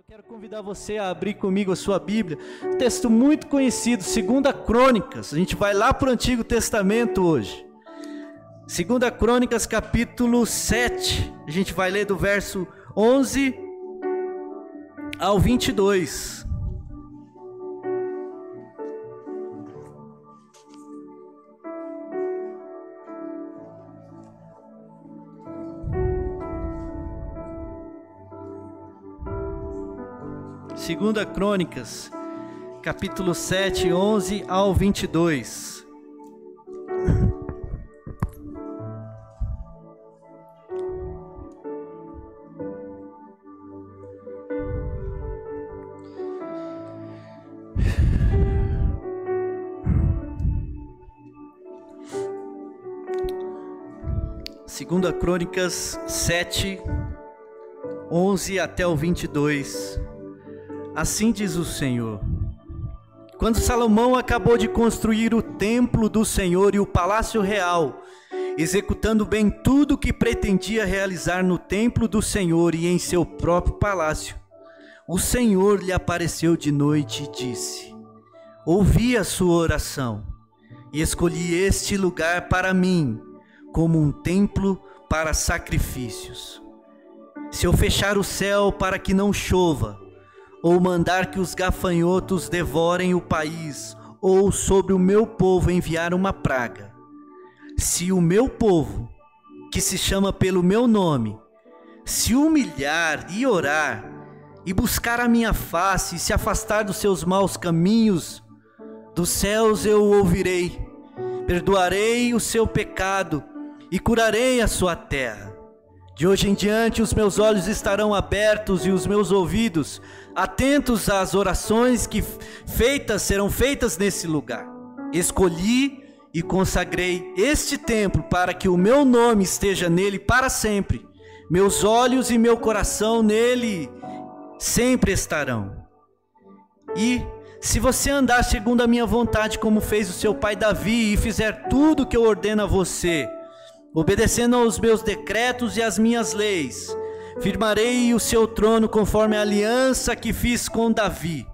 Eu quero convidar você a abrir comigo a sua Bíblia, um texto muito conhecido, 2 Crônicas. A gente vai lá para o Antigo Testamento hoje. 2 Crônicas, capítulo 7. A gente vai ler do verso 11 ao 22. Segunda Crônicas, capítulo 7, 11 ao 22. Segunda Crônicas 7, 11 até o 22. Assim diz o Senhor: quando Salomão acabou de construir o templo do Senhor e o palácio real, executando bem tudo o que pretendia realizar no templo do Senhor e em seu próprio palácio, o Senhor lhe apareceu de noite e disse: ouvi a sua oração e escolhi este lugar para mim como um templo para sacrifícios. Se eu fechar o céu para que não chova, ou mandar que os gafanhotos devorem o país, ou sobre o meu povo enviar uma praga, se o meu povo, que se chama pelo meu nome, se humilhar e orar, e buscar a minha face, e se afastar dos seus maus caminhos, dos céus eu o ouvirei, perdoarei o seu pecado, e curarei a sua terra. De hoje em diante os meus olhos estarão abertos e os meus ouvidos atentos às orações que serão feitas nesse lugar. Escolhi e consagrei este templo para que o meu nome esteja nele para sempre. Meus olhos e meu coração nele sempre estarão. E se você andar segundo a minha vontade, como fez o seu pai Davi, e fizer tudo o que eu ordeno a você, obedecendo aos meus decretos e às minhas leis, firmarei o seu trono conforme a aliança que fiz com Davi,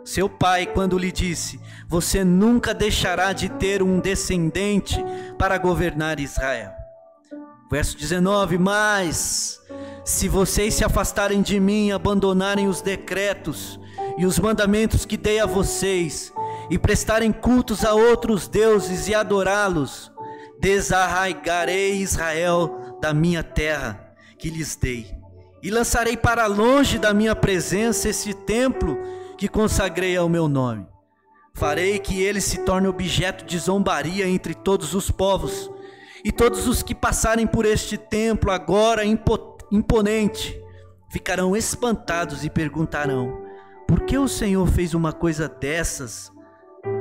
seu pai, quando lhe disse: você nunca deixará de ter um descendente para governar Israel. Verso 19: mas se vocês se afastarem de mim, abandonarem os decretos e os mandamentos que dei a vocês, e prestarem cultos a outros deuses e adorá-los, desarraigarei Israel da minha terra que lhes dei, e lançarei para longe da minha presença esse templo que consagrei ao meu nome. Farei que ele se torne objeto de zombaria entre todos os povos, e todos os que passarem por este templo agora imponente ficarão espantados e perguntarão: por que o Senhor fez uma coisa dessas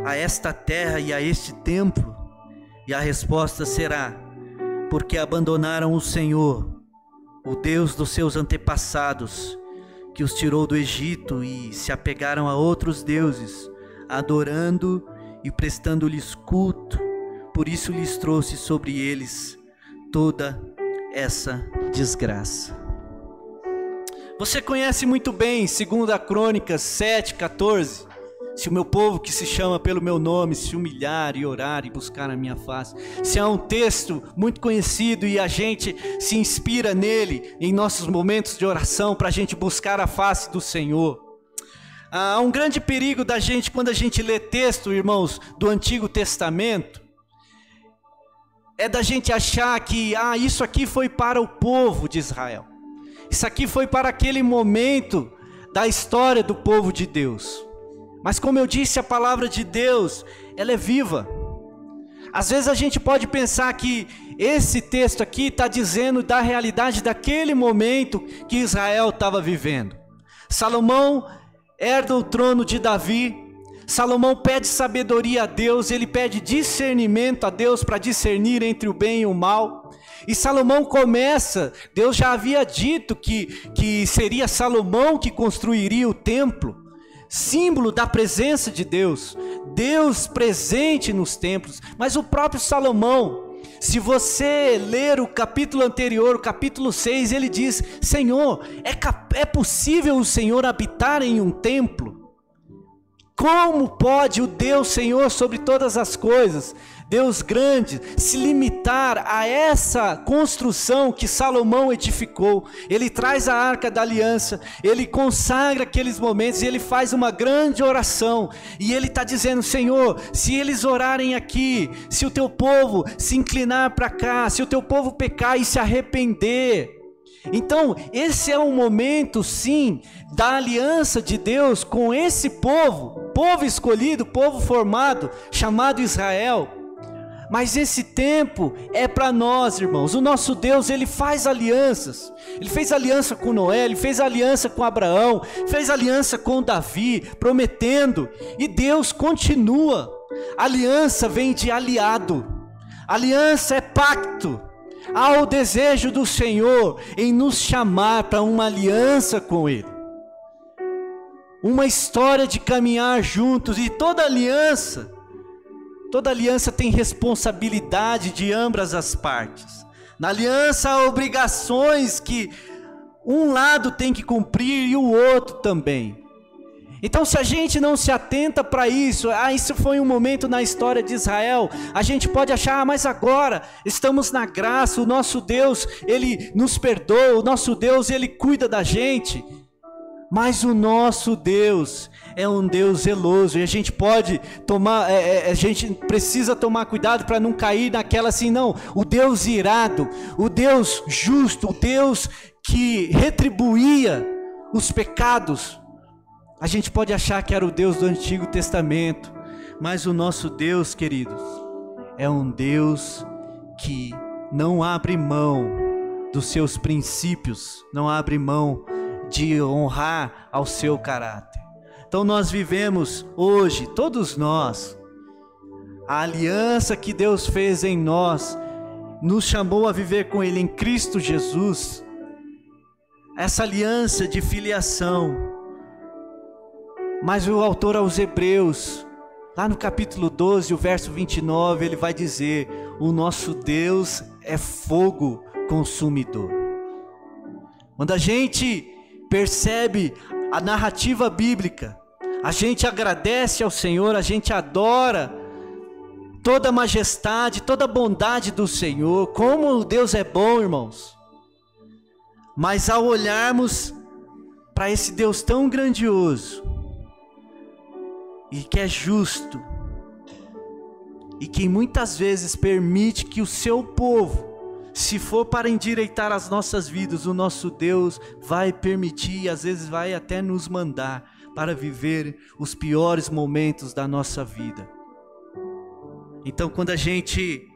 a esta terra e a este templo? E a resposta será: porque abandonaram o Senhor, o Deus dos seus antepassados, que os tirou do Egito, e se apegaram a outros deuses, adorando e prestando-lhes culto. Por isso lhes trouxe sobre eles toda essa desgraça. Você conhece muito bem 2 Crônicas 7, 14. Se o meu povo que se chama pelo meu nome se humilhar e orar e buscar a minha face. Se é um texto muito conhecido e a gente se inspira nele em nossos momentos de oração para a gente buscar a face do Senhor. Há um grande perigo da gente quando a gente lê texto, irmãos, do Antigo Testamento, é da gente achar que isso aqui foi para o povo de Israel. Isso aqui foi para aquele momento da história do povo de Deus. Mas como eu disse, a palavra de Deus, ela é viva. Às vezes a gente pode pensar que esse texto aqui está dizendo da realidade daquele momento que Israel estava vivendo. Salomão herda o trono de Davi. Salomão pede sabedoria a Deus, ele pede discernimento a Deus para discernir entre o bem e o mal. E Salomão começa, Deus já havia dito que seria Salomão que construiria o templo. Símbolo da presença de Deus, Deus presente nos templos. Mas o próprio Salomão, Se você ler o capítulo anterior, o capítulo 6, ele diz: Senhor, é possível o Senhor habitar em um templo? Como pode o Deus Senhor sobre todas as coisas, Deus grande, se limitar a essa construção que Salomão edificou? Ele traz a Arca da Aliança, ele consagra aqueles momentos e ele faz uma grande oração. E ele está dizendo: Senhor, se eles orarem aqui, se o teu povo se inclinar para cá, se o teu povo pecar e se arrepender. Então, esse é um momento, sim, da aliança de Deus com esse povo escolhido, povo formado, chamado Israel. Mas esse tempo é para nós, irmãos. O nosso Deus, ele faz alianças. Ele fez aliança com Noé, ele fez aliança com Abraão, fez aliança com Davi, prometendo. E Deus continua. Aliança vem de aliado. Aliança é pacto. Há o desejo do Senhor em nos chamar para uma aliança com Ele. Uma história de caminhar juntos. E toda aliança tem responsabilidade de ambas as partes. Na aliança há obrigações que um lado tem que cumprir e o outro também. Então, se a gente não se atenta para isso, isso foi um momento na história de Israel, a gente pode achar: mas agora estamos na graça, o nosso Deus, Ele nos perdoa, o nosso Deus, Ele cuida da gente. Mas o nosso Deus é um Deus zeloso, e a gente precisa tomar cuidado para não cair naquela assim, não, o Deus irado, o Deus justo, o Deus que retribuía os pecados. A gente pode achar que era o Deus do Antigo Testamento, mas o nosso Deus, queridos, é um Deus que não abre mão dos seus princípios, não abre mão de honrar ao seu caráter. Então nós vivemos hoje, todos nós, a aliança que Deus fez em nós, nos chamou a viver com Ele em Cristo Jesus, essa aliança de filiação. Mas o autor aos Hebreus, lá no capítulo 12, o verso 29, ele vai dizer: o nosso Deus é fogo consumidor. Quando a gente percebe a narrativa bíblica, a gente agradece ao Senhor, a gente adora toda a majestade, toda a bondade do Senhor, como Deus é bom, irmãos. Mas ao olharmos para esse Deus tão grandioso, e que é justo, e que muitas vezes permite que o seu povo, se for para endireitar as nossas vidas, o nosso Deus vai permitir, e às vezes vai até nos mandar para viver os piores momentos da nossa vida. Então, quando a gente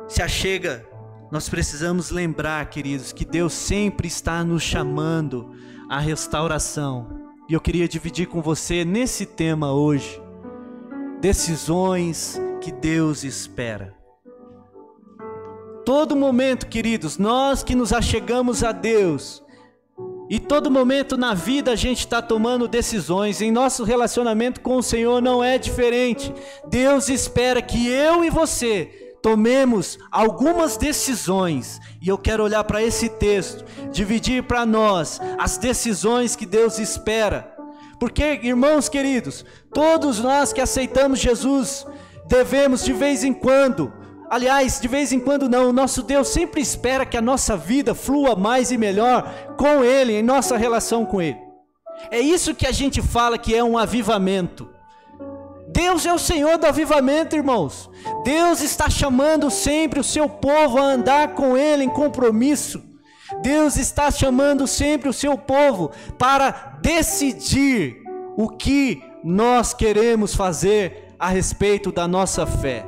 se achega, nós precisamos lembrar, queridos, que Deus sempre está nos chamando à restauração. E eu queria dividir com você nesse tema hoje, decisões que Deus espera. Todo momento, queridos, nós que nos achegamos a Deus, e todo momento na vida a gente está tomando decisões, em nosso relacionamento com o Senhor não é diferente. Deus espera que eu e você tomemos algumas decisões, e eu quero olhar para esse texto, dividir para nós as decisões que Deus espera, porque, irmãos queridos, todos nós que aceitamos Jesus, devemos de vez em quando, aliás, de vez em quando não, o nosso Deus sempre espera que a nossa vida flua mais e melhor com Ele, em nossa relação com Ele. É isso que a gente fala que é um avivamento. Deus é o Senhor do avivamento, irmãos. Deus está chamando sempre o seu povo a andar com Ele em compromisso. Deus está chamando sempre o seu povo para decidir o que nós queremos fazer a respeito da nossa fé.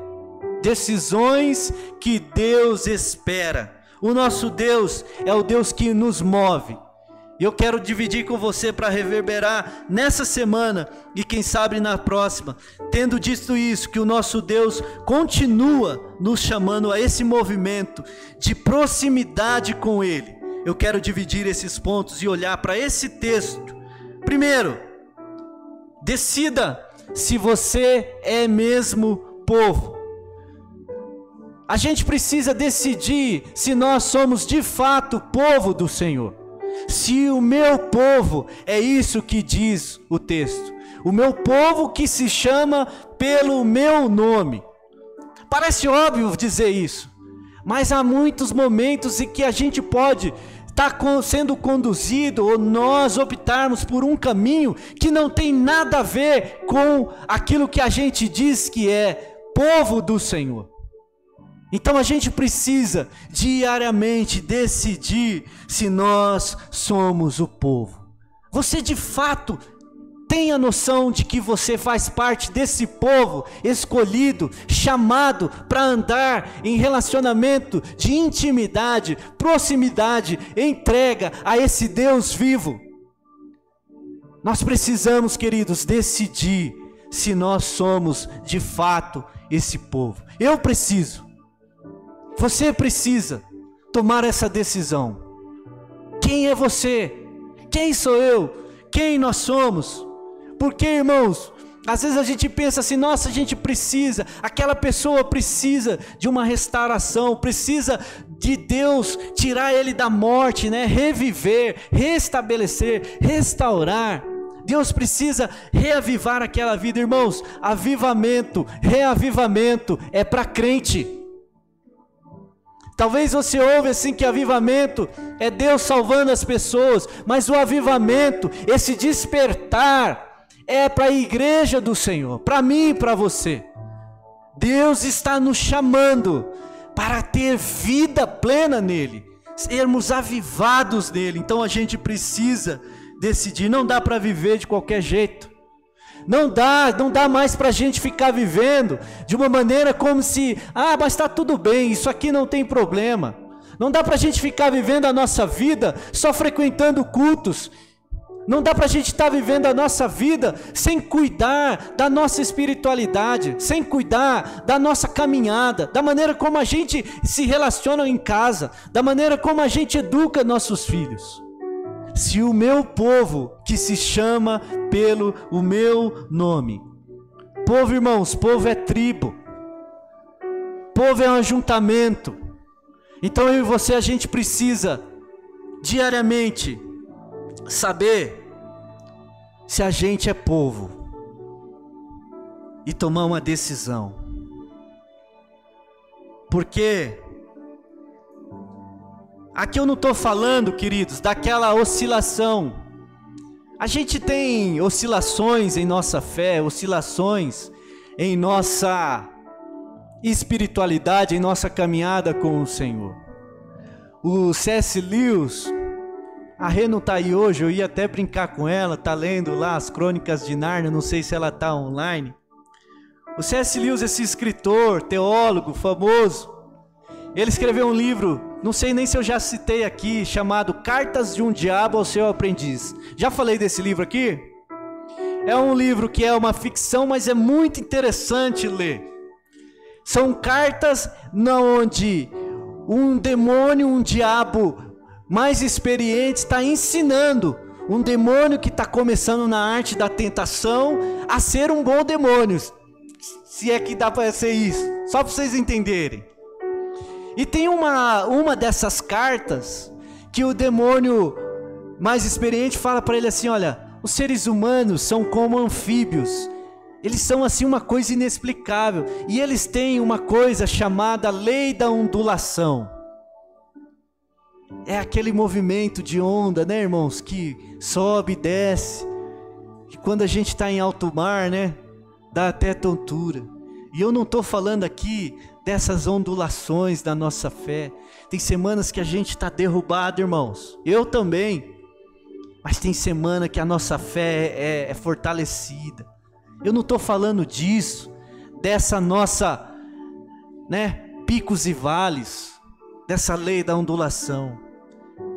Decisões que Deus espera. O nosso Deus é o Deus que nos move. E eu quero dividir com você para reverberar nessa semana e quem sabe na próxima, tendo dito isso, que o nosso Deus continua nos chamando a esse movimento de proximidade com Ele. Eu quero dividir esses pontos e olhar para esse texto. Primeiro, decida se você é mesmo povo. A gente precisa decidir se nós somos de fato povo do Senhor. Se o meu povo, é isso que diz o texto, o meu povo que se chama pelo meu nome. Parece óbvio dizer isso, mas há muitos momentos em que a gente pode estar sendo conduzido, ou nós optarmos por um caminho que não tem nada a ver com aquilo que a gente diz que é povo do Senhor. Então a gente precisa diariamente decidir se nós somos o povo. Você de fato tem a noção de que você faz parte desse povo escolhido, chamado para andar em relacionamento de intimidade, proximidade, entrega a esse Deus vivo? Nós precisamos, queridos, decidir se nós somos de fato esse povo. Eu preciso. Você precisa tomar essa decisão. Quem é você? Quem sou eu? Quem nós somos? Porque, irmãos, às vezes a gente pensa assim, nossa, a gente precisa, aquela pessoa precisa de uma restauração, precisa de Deus tirar ele da morte, né? Reviver, restabelecer, restaurar. Deus precisa reavivar aquela vida, irmãos. Avivamento, reavivamento é para crente. Talvez você ouve assim que avivamento é Deus salvando as pessoas, mas o avivamento, esse despertar, é para a igreja do Senhor, para mim e para você. Deus está nos chamando para ter vida plena nele, sermos avivados nele. Então a gente precisa decidir, não dá para viver de qualquer jeito. Não dá mais para a gente ficar vivendo de uma maneira como se, mas está tudo bem, isso aqui não tem problema. Não dá para a gente ficar vivendo a nossa vida só frequentando cultos. Não dá para a gente estar vivendo a nossa vida sem cuidar da nossa espiritualidade, sem cuidar da nossa caminhada, da maneira como a gente se relaciona em casa, da maneira como a gente educa nossos filhos. Se o meu povo, que se chama pelo o meu nome. Povo, irmãos, povo é tribo. Povo é um ajuntamento. Então eu e você, a gente precisa diariamente saber se a gente é povo e tomar uma decisão. Porque aqui eu não estou falando, queridos, daquela oscilação. A gente tem oscilações em nossa fé, oscilações em nossa espiritualidade, em nossa caminhada com o Senhor. O C.S. Lewis, a Rê não está aí hoje, eu ia até brincar com ela, está lendo lá as Crônicas de Nárnia, não sei se ela está online. O C.S. Lewis, esse escritor, teólogo famoso, ele escreveu um livro, não sei nem se eu já citei aqui, chamado Cartas de um Diabo ao Seu Aprendiz. Já falei desse livro aqui? É um livro que é uma ficção, mas é muito interessante ler. São cartas onde um demônio, um diabo mais experiente está ensinando um demônio que está começando na arte da tentação a ser um bom demônio. Se é que dá para ser isso, só para vocês entenderem. E tem uma dessas cartas que o demônio mais experiente fala para ele assim, olha, os seres humanos são como anfíbios, eles são assim uma coisa inexplicável, e eles têm uma coisa chamada lei da ondulação. É aquele movimento de onda, né, irmãos, que sobe e desce, que quando a gente está em alto mar, né, dá até tontura. E eu não estou falando aqui dessas ondulações da nossa fé. Tem semanas que a gente está derrubado, irmãos. Eu também. Mas tem semana que a nossa fé é fortalecida. Eu não estou falando disso, dessa nossa, né, picos e vales, dessa lei da ondulação.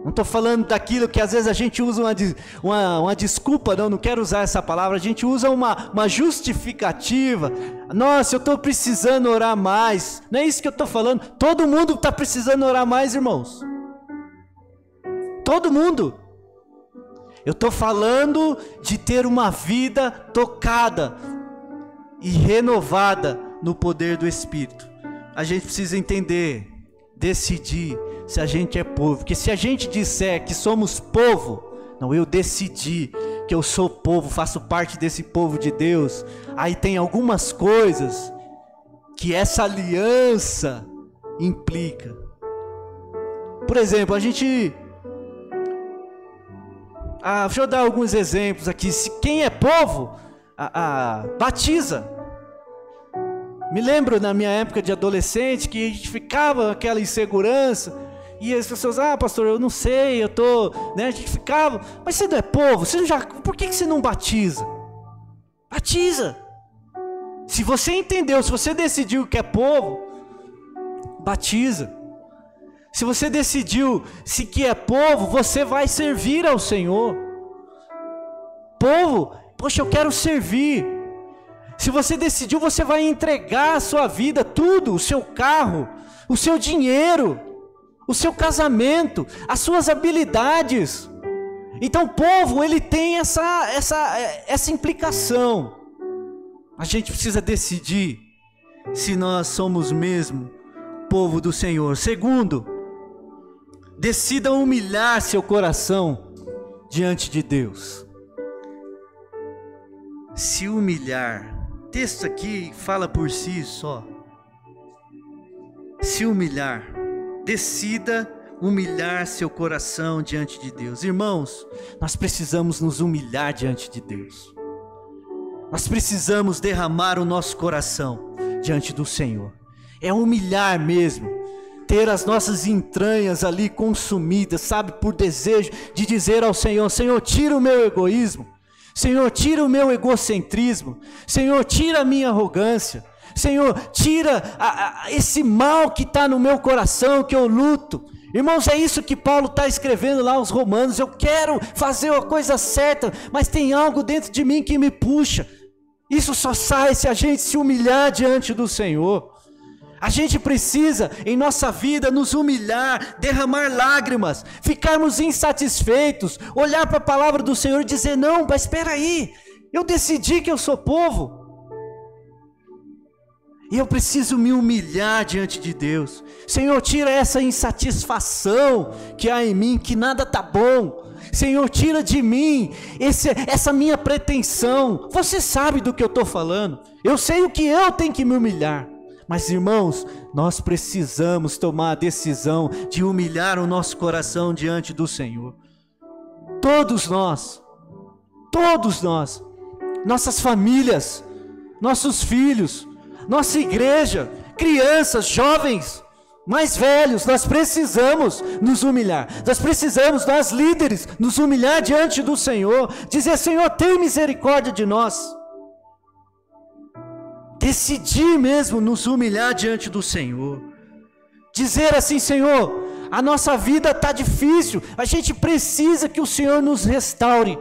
Não estou falando daquilo que às vezes a gente usa uma desculpa, não quero usar essa palavra, a gente usa uma justificativa. Nossa, eu estou precisando orar mais. Não é isso que eu estou falando. Todo mundo está precisando orar mais, irmãos. Todo mundo. Eu estou falando de ter uma vida tocada e renovada no poder do Espírito. a gente precisa entender, decidir se a gente é povo. Porque se a gente disser que somos povo, não, eu decidi que eu sou povo, faço parte desse povo de Deus, aí tem algumas coisas que essa aliança implica. Por exemplo, deixa eu dar alguns exemplos aqui. Se quem é povo, batiza. Me lembro na minha época de adolescente que a gente ficava aquela insegurança, e as pessoas, pastor, eu não sei, eu tô, né? A gente ficava, mas você não é povo, por que você não batiza? Batiza. Se você entendeu, se você decidiu que é povo, batiza. Se você decidiu se que é povo, você vai servir ao Senhor. Povo, poxa, eu quero servir. Se você decidiu, você vai entregar a sua vida, tudo, o seu carro, o seu dinheiro, o seu casamento, as suas habilidades. Então, povo, ele tem essa implicação. A gente precisa decidir se nós somos mesmo povo do Senhor. Segundo, decida humilhar seu coração diante de Deus. Se humilhar. O texto aqui fala por si só. Se humilhar. Decida humilhar seu coração diante de Deus. Irmãos, nós precisamos nos humilhar diante de Deus. Nós precisamos derramar o nosso coração diante do Senhor. É humilhar mesmo. Ter as nossas entranhas ali consumidas, sabe, por desejo de dizer ao Senhor: Senhor, tira o meu egoísmo. Senhor, tira o meu egocentrismo. Senhor, tira a minha arrogância. Senhor, tira esse mal que está no meu coração, que eu luto. Irmãos, é isso que Paulo está escrevendo lá aos Romanos. Eu quero fazer a coisa certa, mas tem algo dentro de mim que me puxa. Isso só sai se a gente se humilhar diante do Senhor. A gente precisa, em nossa vida, nos humilhar, derramar lágrimas, ficarmos insatisfeitos, olhar para a palavra do Senhor e dizer: não, mas espera aí, eu decidi que eu sou povo. E eu preciso me humilhar diante de Deus. Senhor, tira essa insatisfação que há em mim, que nada está bom. Senhor, tira de mim essa minha pretensão. Você sabe do que eu estou falando. Eu sei o que eu tenho que me humilhar. Mas, irmãos, nós precisamos tomar a decisão de humilhar o nosso coração diante do Senhor. Todos nós, nossas famílias, nossos filhos, nossa igreja, crianças, jovens, mais velhos, nós precisamos nos humilhar. Nós líderes, nos humilhar diante do Senhor, dizer: Senhor, tem misericórdia de nós. Decidir mesmo nos humilhar diante do Senhor. Dizer assim: Senhor, a nossa vida está difícil, a gente precisa que o Senhor nos restaure.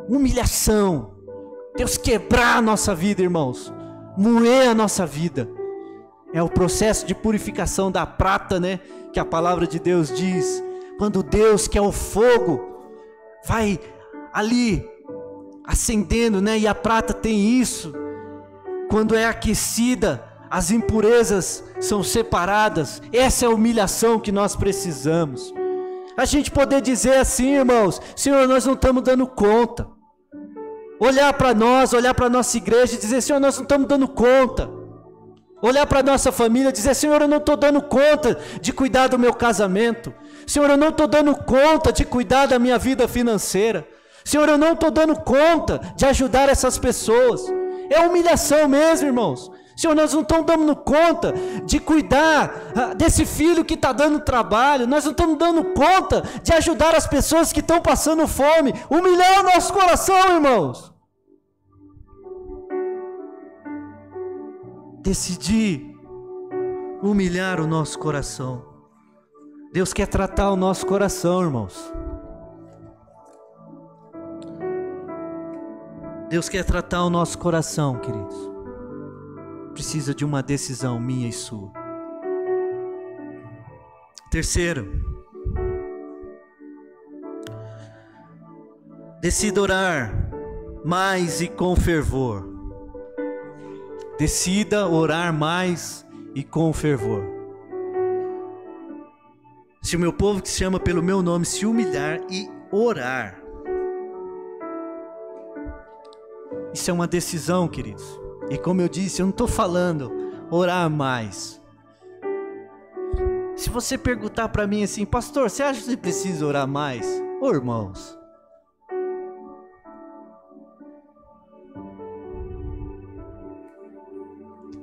Humilhação. Deus, quebrar a nossa vida, irmãos. Moer a nossa vida. É o processo de purificação da prata, né? Que a palavra de Deus diz. Quando Deus, que é o fogo, vai ali acendendo, né? E a prata tem isso. Quando é aquecida, as impurezas são separadas. Essa é a humilhação que nós precisamos. A gente poder dizer assim, irmãos: Senhor, nós não estamos dando conta. Olhar para nós, olhar para a nossa igreja e dizer: Senhor, nós não estamos dando conta. Olhar para a nossa família e dizer: Senhor, eu não estou dando conta de cuidar do meu casamento. Senhor, eu não estou dando conta de cuidar da minha vida financeira. Senhor, eu não estou dando conta de ajudar essas pessoas. É humilhação mesmo, irmãos. Senhor, nós não estamos dando conta de cuidar desse filho que está dando trabalho. Nós não estamos dando conta de ajudar as pessoas que estão passando fome. Humilhar o nosso coração, irmãos. Decidir humilhar o nosso coração. Deus quer tratar o nosso coração, irmãos. Deus quer tratar o nosso coração, queridos. Precisa de uma decisão minha e sua. Terceiro, decida orar mais e com fervor. Decida orar mais e com fervor. Se o meu povo que se chama pelo meu nome se humilhar e orar. Isso é uma decisão, queridos. E como eu disse, eu não estou falando orar mais. Se você perguntar para mim assim, pastor, você acha que você precisa orar mais? Ô irmãos,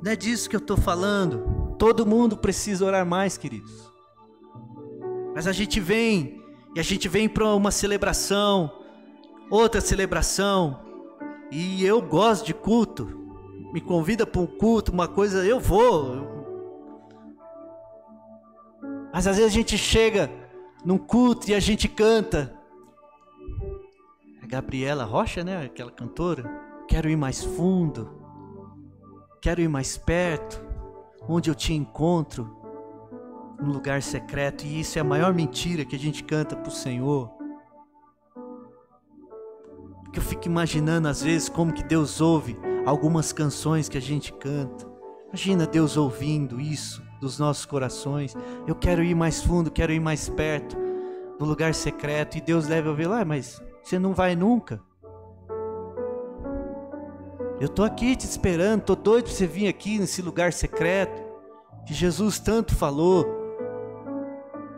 não é disso que eu estou falando. Todo mundo precisa orar mais, queridos. Mas a gente vem para uma celebração, outra celebração, e eu gosto de culto. Me convida para um culto, uma coisa, eu vou. Mas às vezes a gente chega num culto e a gente canta. A Gabriela Rocha, né? Aquela cantora. Quero ir mais fundo. Quero ir mais perto. Onde eu te encontro. Num lugar secreto. E isso é a maior mentira que a gente canta para o Senhor. Porque eu fico imaginando às vezes como que Deus ouve algumas canções que a gente canta. Imagina Deus ouvindo isso dos nossos corações. Eu quero ir mais fundo, quero ir mais perto do lugar secreto. E Deus leva a ver lá, mas você não vai nunca. Eu tô aqui te esperando, tô doido para você vir aqui nesse lugar secreto que Jesus tanto falou.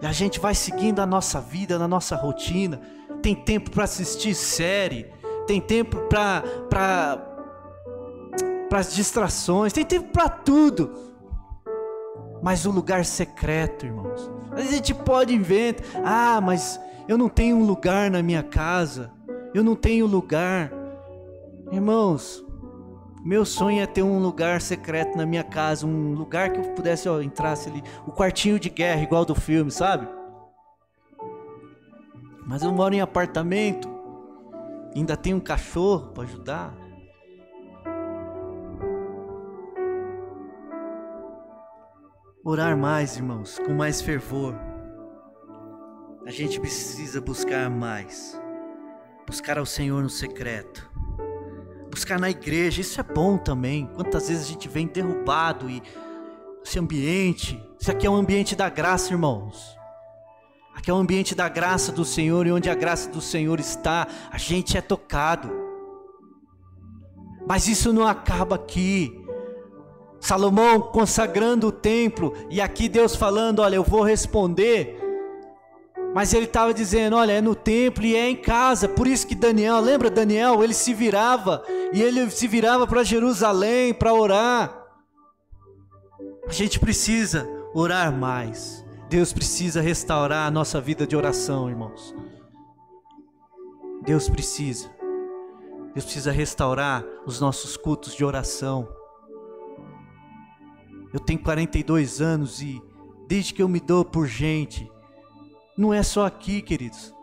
E a gente vai seguindo a nossa vida, na nossa rotina. Tem tempo para assistir série, tem tempo para as distrações, tem tempo para tudo. Mas o lugar secreto, irmãos, a gente pode inventar, mas eu não tenho um lugar na minha casa, eu não tenho lugar. Irmãos, meu sonho é ter um lugar secreto na minha casa, um lugar que eu pudesse, entrasse ali, o quartinho de guerra, igual do filme, sabe? Mas eu moro em apartamento, ainda tenho um cachorro para ajudar. Orar mais, irmãos, com mais fervor. A gente precisa buscar mais. Buscar ao Senhor no secreto. Buscar na igreja, isso é bom também. Quantas vezes a gente vem derrubado e esse ambiente, isso aqui é um ambiente da graça, irmãos. Aqui é um ambiente da graça do Senhor, e onde a graça do Senhor está, a gente é tocado. Mas isso não acaba aqui. Salomão consagrando o templo, e aqui Deus falando, olha, eu vou responder. Mas ele estava dizendo, olha, é no templo e é em casa. Por isso que Daniel, lembra Daniel? Ele se virava, e ele se virava para Jerusalém para orar. A gente precisa orar mais. Deus precisa restaurar a nossa vida de oração, irmãos. Deus precisa restaurar os nossos cultos de oração. Eu tenho 42 anos e desde que eu me dou por gente, não é só aqui, queridos.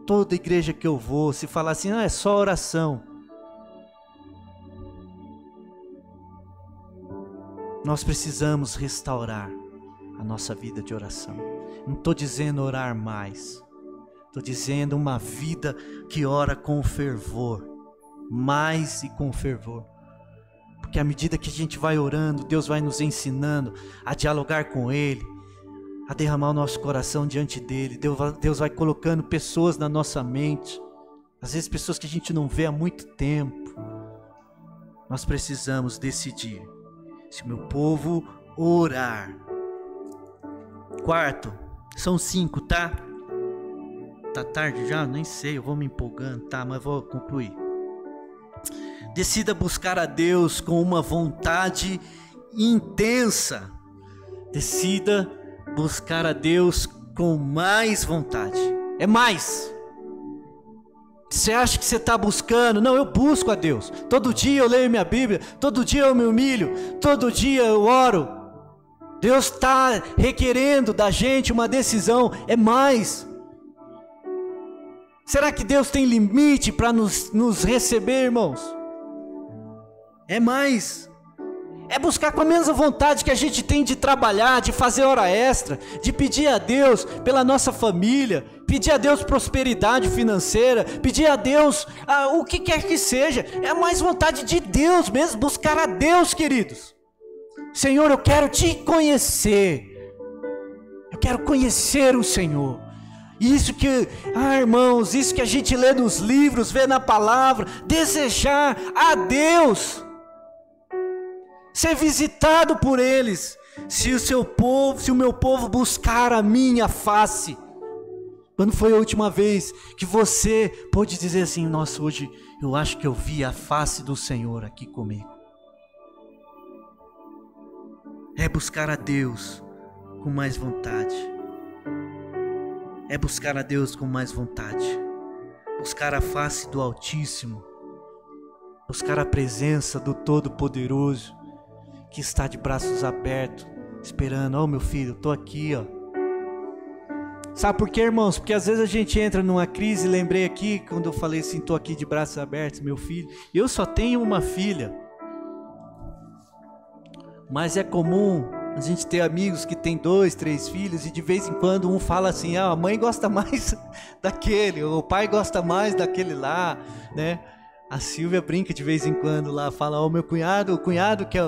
Toda igreja que eu vou, se falar assim, é só oração. Nós precisamos restaurar a nossa vida de oração. Não estou dizendo orar mais. Estou dizendo uma vida que ora com fervor. Mais e com fervor. Porque à medida que a gente vai orando, Deus vai nos ensinando a dialogar com Ele, a derramar o nosso coração diante dEle. Deus vai colocando pessoas na nossa mente, às vezes pessoas que a gente não vê há muito tempo. Nós precisamos decidir se o meu povo orar. Quarto, são 5, tá? Tá tarde já? Nem sei, eu vou me empolgando, tá? Mas vou concluir. Decida buscar a Deus com uma vontade intensa. Decida buscar a Deus com mais vontade. É mais. Você acha que você está buscando? Não, eu busco a Deus. Todo dia eu leio minha Bíblia. Todo dia eu me humilho. Todo dia eu oro. Deus está requerendo da gente uma decisão. É mais. Será que Deus tem limite para nos receber, irmãos? É mais. É buscar com a mesma vontade que a gente tem de trabalhar, de fazer hora extra, de pedir a Deus pela nossa família, pedir a Deus prosperidade financeira, pedir a Deus o que quer que seja. É mais vontade de Deus mesmo, buscar a Deus, queridos. Senhor, eu quero te conhecer. Eu quero conhecer o Senhor. Isso que, irmãos, isso que a gente lê nos livros, vê na palavra, desejar a Deus, ser visitado por eles. Se o meu povo buscar a minha face. Quando foi a última vez que você pôde dizer assim: nossa, hoje eu acho que eu vi a face do Senhor aqui comigo? É buscar a Deus com mais vontade. É buscar a Deus com mais vontade. Buscar a face do Altíssimo. Buscar a presença do Todo-Poderoso, que está de braços abertos, esperando. Ó, meu filho, eu estou aqui, ó. Sabe por quê, irmãos? Porque às vezes a gente entra numa crise. Lembrei aqui, quando eu falei assim, estou aqui de braços abertos, meu filho. Eu só tenho uma filha. Mas é comum a gente ter amigos que tem 2, 3 filhos, e de vez em quando um fala assim: a mãe gosta mais daquele, ou o pai gosta mais daquele lá, né? A Silvia brinca de vez em quando lá, fala: o meu cunhado, o cunhado que é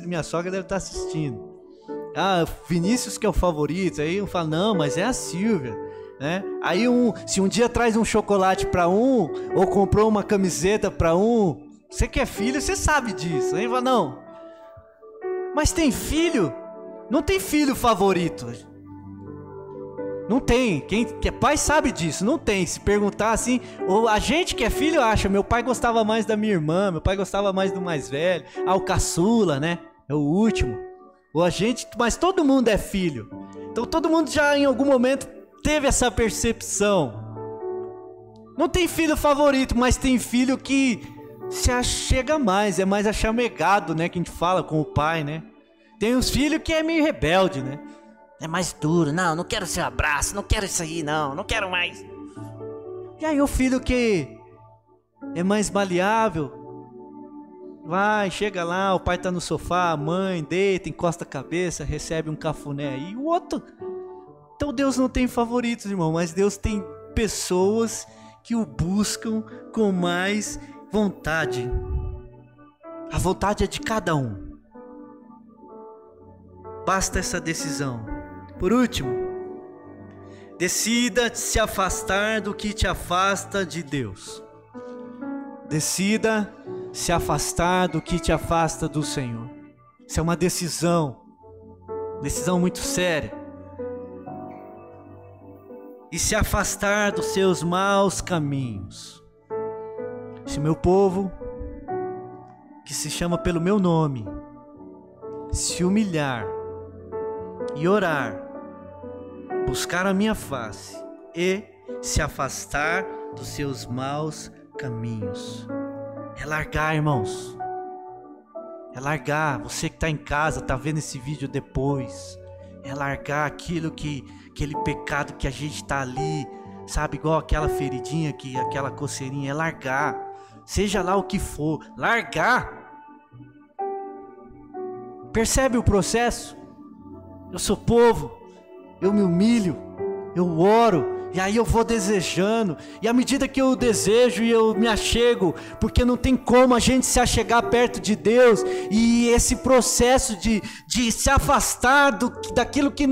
minha sogra deve estar assistindo. Vinícius que é o favorito. Aí um fala: não, mas é a Silvia, né? Aí se um dia traz um chocolate para um, ou comprou uma camiseta para um, você que é filho, você sabe disso. Aí fala: não, mas tem filho, não tem filho favorito. Não tem. Quem é pai sabe disso. Não tem. Se perguntar assim, ou a gente que é filho acha: meu pai gostava mais da minha irmã, meu pai gostava mais do mais velho, o caçula, né? É o último. Ou a gente, mas todo mundo é filho. Então todo mundo já em algum momento teve essa percepção. Não tem filho favorito, mas tem filho que se achega mais, é mais achamegado, né? Que a gente fala com o pai, né? Tem uns filhos que é meio rebelde, né? É mais duro. Não quero seu abraço, não quero isso aí, não quero mais. E aí o filho que é mais maleável, vai, chega lá, o pai tá no sofá, a mãe deita, encosta a cabeça, recebe um cafuné aí. E o outro... Então Deus não tem favoritos, irmão, mas Deus tem pessoas que o buscam com mais vontade. A vontade é de cada um. Basta essa decisão. Por último, decida se afastar do que te afasta de Deus. Decida se afastar do que te afasta do Senhor. Isso é uma decisão muito séria. E se afastar dos seus maus caminhos. Se meu povo, que se chama pelo meu nome, se humilhar e orar, buscar a minha face e se afastar dos seus maus caminhos. É largar, irmãos. É largar. Você que está em casa, está vendo esse vídeo depois. É largar aquele pecado que a gente está ali, sabe, igual aquela feridinha, aquela coceirinha. É largar. Seja lá o que for, largar. Percebe o processo? Eu sou povo, eu me humilho, eu oro, e aí eu vou desejando, e à medida que eu desejo e eu me achego, porque não tem como a gente se achegar perto de Deus, e esse processo de se afastar daquilo que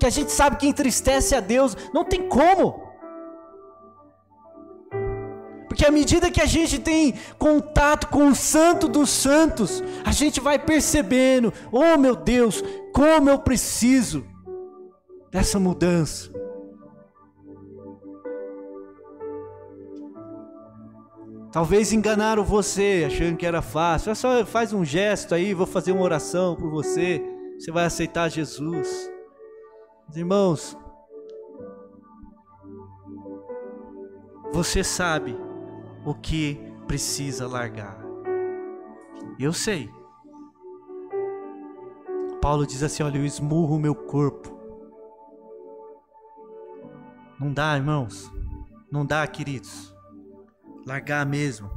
a gente sabe que entristece a Deus, não tem como. Porque à medida que a gente tem contato com o Santo dos Santos, a gente vai percebendo: oh meu Deus, como eu preciso dessa mudança. Talvez enganaram você, achando que era fácil. Só faz um gesto aí, vou fazer uma oração por você, você vai aceitar Jesus. Mas, irmãos, você sabe o que precisa largar. Eu sei. Paulo diz assim: olha, eu esmurro o meu corpo. Não dá, irmãos. Não dá, queridos. Largar mesmo.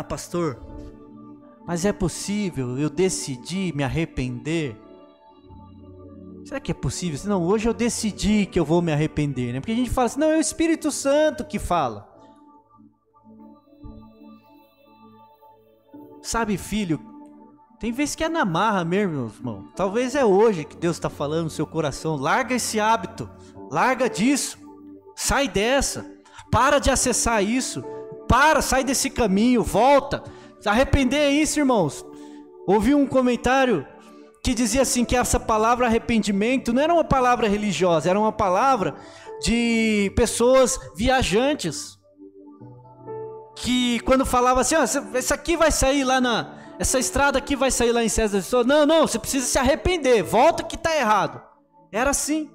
Pastor, mas é possível eu decidir me arrepender? Será que é possível? Não, hoje eu decidi que eu vou me arrepender, né? Porque a gente fala assim: não, é o Espírito Santo que fala. Sabe, filho, Tem vezes que é na marra mesmo, irmão. Talvez é hoje que Deus está falando no seu coração. Larga esse hábito, larga disso, sai dessa, para de acessar isso, sai desse caminho, volta. Arrepender é isso, irmãos. Ouvi um comentário que dizia assim, que essa palavra arrependimento não era uma palavra religiosa, era uma palavra de pessoas viajantes, que quando falava assim, essa aqui vai sair lá essa estrada aqui vai sair lá em César de Souza. Não, você precisa se arrepender, volta que está errado. Era assim.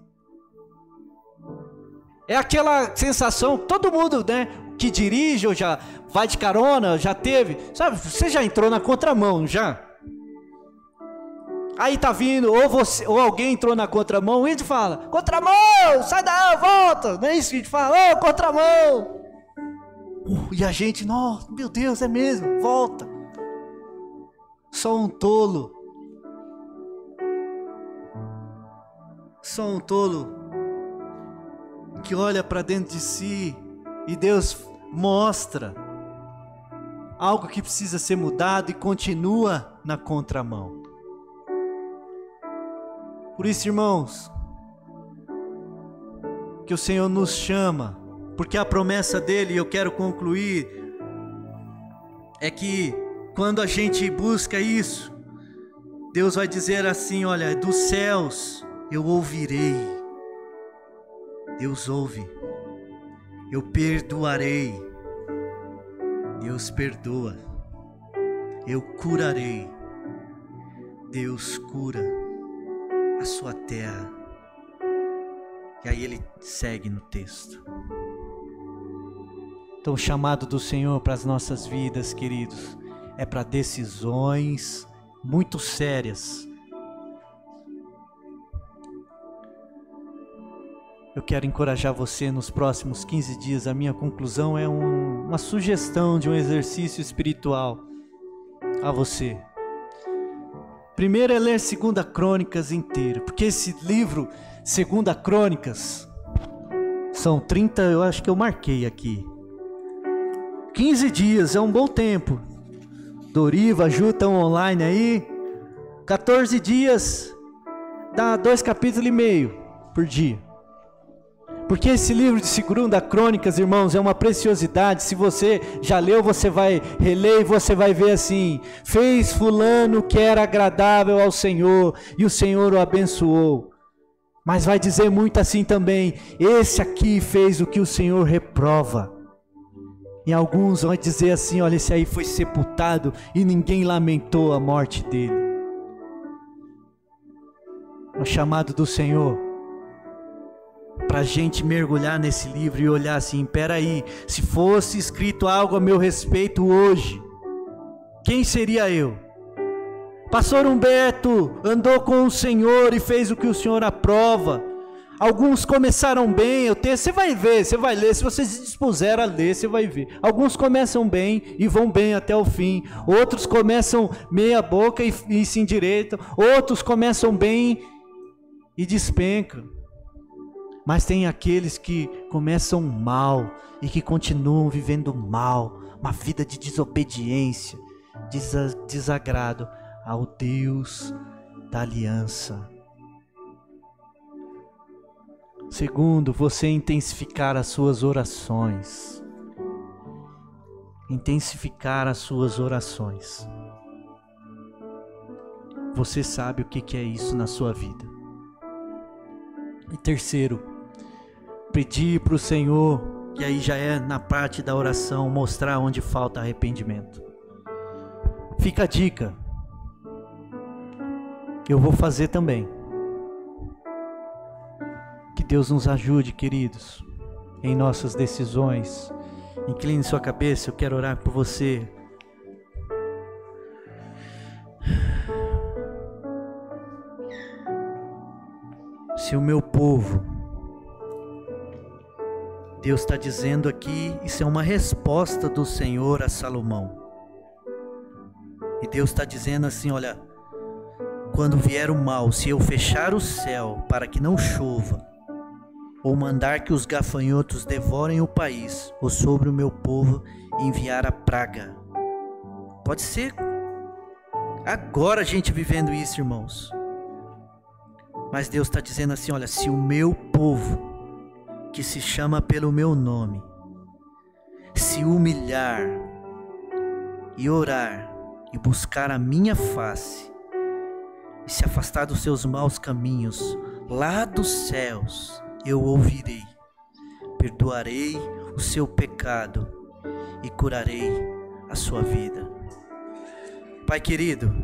É aquela sensação, todo mundo, né, que dirige ou já vai de carona, já teve, sabe, você já entrou na contramão, já? Aí tá vindo, ou alguém entrou na contramão, e a gente fala, contramão, sai daí, volta, não é isso que a gente fala, contramão. E a gente, nossa, meu Deus, é mesmo, volta. Só um tolo que olha para dentro de si e Deus mostra algo que precisa ser mudado e continua na contramão. Por isso, irmãos, que o Senhor nos chama, porque a promessa dele, e eu quero concluir, é que quando a gente busca isso, Deus vai dizer assim, olha, dos céus eu ouvirei. Deus ouve. Eu perdoarei. Deus perdoa. Eu curarei. Deus cura a sua terra. E aí ele segue no texto. Então o chamado do Senhor para as nossas vidas, queridos, é para decisões muito sérias. Eu quero encorajar você nos próximos 15 dias. A minha conclusão é uma sugestão de um exercício espiritual a você. Primeiro é ler 2 Crônicas inteiro, porque esse livro, 2 Crônicas, são 30, eu acho que eu marquei aqui. 15 dias é um bom tempo. Doriva, ajuda online aí, 14 dias, dá 2,5 capítulos por dia. Porque esse livro de 2 Crônicas, irmãos, é uma preciosidade. Se você já leu, você vai reler e você vai ver assim, fez fulano que era agradável ao Senhor, e o Senhor o abençoou. Mas vai dizer muito assim também, esse aqui fez o que o Senhor reprova. E alguns vão dizer assim, olha, esse aí foi sepultado e ninguém lamentou a morte dele. O chamado do Senhor, para a gente mergulhar nesse livro e olhar assim, peraí, se fosse escrito algo a meu respeito hoje, quem seria eu? Pastor Humberto andou com o Senhor e fez o que o Senhor aprova. Alguns começaram bem, você vai ver, você vai ler, se você se dispuser a ler, você vai ver. Alguns começam bem e vão bem até o fim. Outros começam meia boca e se endireitam. Outros começam bem e despencam. Mas tem aqueles que começam mal e que continuam vivendo mal, uma vida de desobediência, desagrado ao Deus da aliança. Segundo, você intensificar as suas orações. Intensificar as suas orações. Você sabe o que é isso na sua vida. E terceiro, pedir para o Senhor, que aí já é na parte da oração, mostrar onde falta arrependimento. Fica a dica. Eu vou fazer também. Que Deus nos ajude, queridos, em nossas decisões. Incline sua cabeça, eu quero orar por você. Se o meu povo, Deus está dizendo aqui, isso é uma resposta do Senhor a Salomão. E Deus está dizendo assim, olha, quando vier o mal, se eu fechar o céu para que não chova, ou mandar que os gafanhotos devorem o país, ou sobre o meu povo enviar a praga. Pode ser Agora a gente vivendo isso, irmãos. Mas Deus está dizendo assim, olha, se o meu povo, que se chama pelo meu nome, se humilhar e orar e buscar a minha face e se afastar dos seus maus caminhos, lá dos céus eu ouvirei, perdoarei o seu pecado e curarei a sua vida. Pai querido,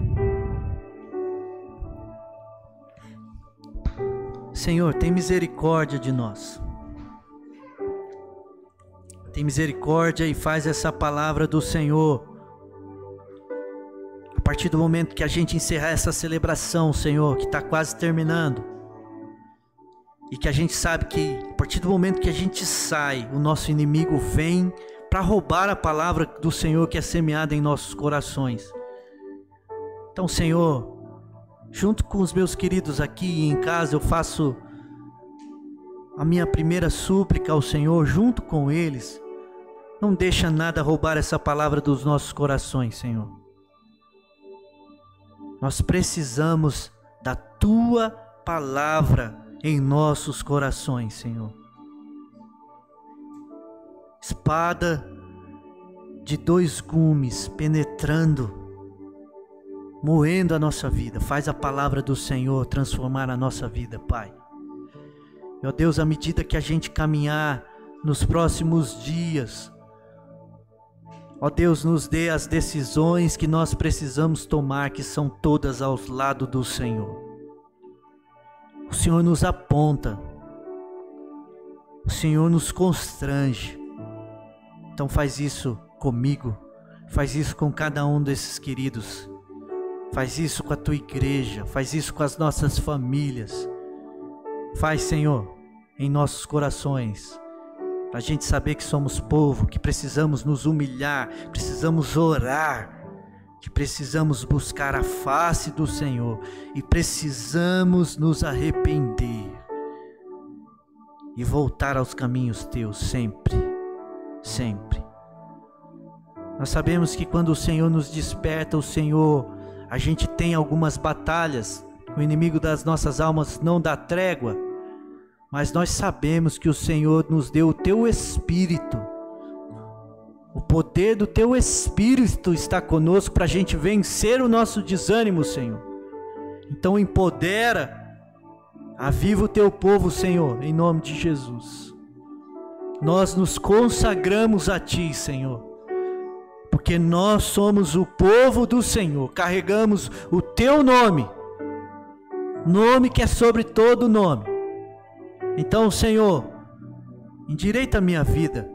Senhor, tem misericórdia de nós. Tem misericórdia e faz essa palavra do Senhor, a partir do momento que a gente encerrar essa celebração, Senhor, que está quase terminando, e que a gente sabe que a partir do momento que a gente sai, o nosso inimigo vem para roubar a palavra do Senhor que é semeada em nossos corações. Então, Senhor, junto com os meus queridos aqui em casa, eu faço a minha primeira súplica ao Senhor, junto com eles. Não deixa nada roubar essa palavra dos nossos corações, Senhor. Nós precisamos da Tua palavra em nossos corações, Senhor. Espada de 2 gumes penetrando, moendo a nossa vida. Faz a palavra do Senhor transformar a nossa vida, Pai. Meu Deus, à medida que a gente caminhar nos próximos dias, ó Deus, nos dê as decisões que nós precisamos tomar, que são todas aos lados do Senhor. O Senhor nos aponta, o Senhor nos constrange. Então faz isso comigo, faz isso com cada um desses queridos. Faz isso com a Tua igreja, faz isso com as nossas famílias. Faz, Senhor, em nossos corações, para a gente saber que somos povo, que precisamos nos humilhar, precisamos orar, que precisamos buscar a face do Senhor e precisamos nos arrepender e voltar aos caminhos Teus sempre, sempre. Nós sabemos que quando o Senhor nos desperta, a gente tem algumas batalhas, o inimigo das nossas almas não dá trégua, mas nós sabemos que o Senhor nos deu o Teu Espírito, o poder do Teu Espírito está conosco para a gente vencer o nosso desânimo, Senhor. Então empodera, aviva o Teu povo, Senhor, em nome de Jesus. Nós nos consagramos a Ti, Senhor, porque nós somos o povo do Senhor, carregamos o Teu nome, nome que é sobre todo nome. Então, Senhor, endireita a minha vida,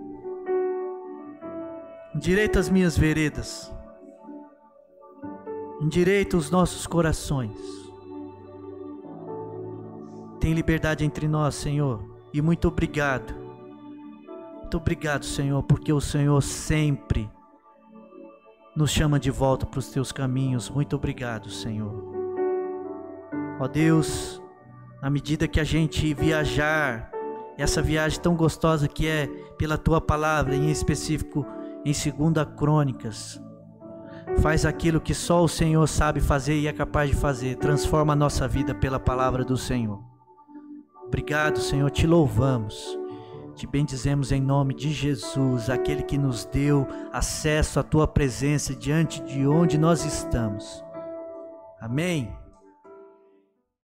endireita as minhas veredas, endireita os nossos corações. Tem liberdade entre nós, Senhor, e muito obrigado. Muito obrigado, Senhor, porque o Senhor sempre nos chama de volta para os Teus caminhos. Muito obrigado, Senhor. Ó Deus, na medida que a gente viajar, essa viagem tão gostosa que é pela Tua palavra, em específico em 2 Crônicas, faz aquilo que só o Senhor sabe fazer e é capaz de fazer, transforma a nossa vida pela palavra do Senhor. Obrigado, Senhor, te louvamos, te bendizemos em nome de Jesus, aquele que nos deu acesso à Tua presença diante de onde nós estamos. Amém.